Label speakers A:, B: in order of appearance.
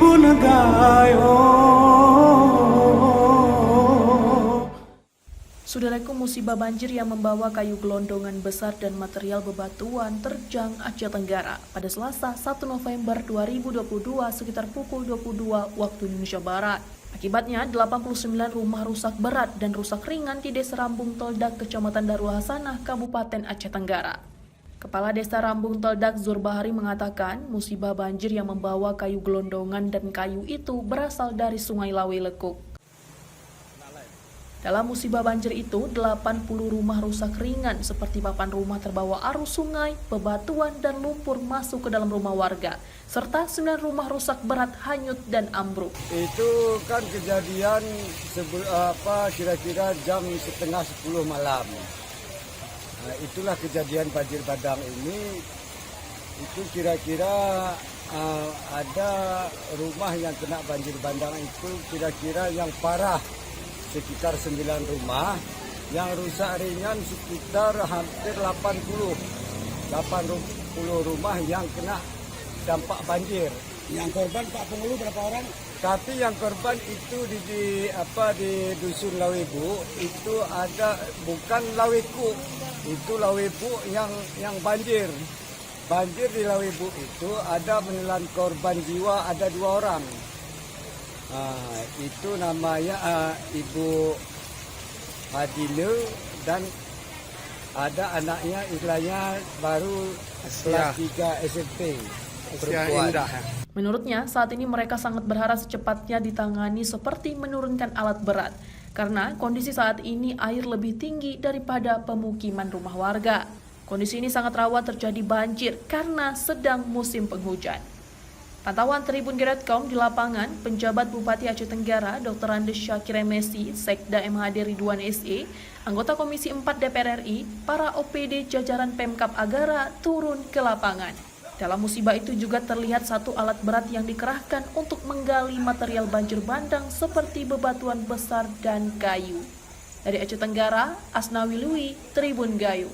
A: Tribun Gayo.
B: Saudaraku, musibah banjir yang membawa kayu gelondongan besar dan material bebatuan terjang Aceh Tenggara pada Selasa 1 November 2022 sekitar pukul 22 waktu Indonesia Barat. Akibatnya, 89 rumah rusak berat dan rusak ringan di Desa Rambung Toldak, Kecamatan Darul Hasanah, Kabupaten Aceh Tenggara. Kepala Desa Rambung Toldak Zurbahari mengatakan, musibah banjir yang membawa kayu gelondongan dan kayu itu berasal dari Sungai Lawe Lekuk. Dalam musibah banjir itu, 80 rumah rusak ringan seperti papan rumah terbawa arus sungai, bebatuan, dan lumpur masuk ke dalam rumah warga, serta 9 rumah rusak berat hanyut dan ambruk.
C: Itu kan kejadian kira-kira jam setengah 10 malam. Nah, itulah kejadian banjir bandang ini. Itu kira-kira ada rumah yang kena banjir bandang itu kira-kira yang parah sekitar 9 rumah, yang rusak ringan sekitar hampir 80 rumah yang kena dampak banjir.
D: Yang korban Pak Penghulu berapa orang?
C: Tapi yang korban itu di dusun Lawebu itu ada, bukan Laweku, itu Lawebu yang banjir. Banjir di Lawebu itu ada menelan korban jiwa, ada 2 orang. Itu namanya Ibu Hadile dan ada anaknya, istilahnya baru kelas 3 SMP, perempuan.
B: Menurutnya, saat ini mereka sangat berharap secepatnya ditangani seperti menurunkan alat berat, karena kondisi saat ini air lebih tinggi daripada pemukiman rumah warga. Kondisi ini sangat rawan terjadi banjir karena sedang musim penghujan. Pantauan Tribun.com di lapangan, penjabat Bupati Aceh Tenggara, Dr. Andes Syakir Messi, Sekda MHD Ridwan SE, anggota Komisi 4 DPR RI, para OPD jajaran Pemkab Agara turun ke lapangan. Dalam musibah itu juga terlihat 1 alat berat yang dikerahkan untuk menggali material banjir bandang seperti bebatuan besar dan kayu. Dari Aceh Tenggara, Asnawi Lui, Tribun Gayo.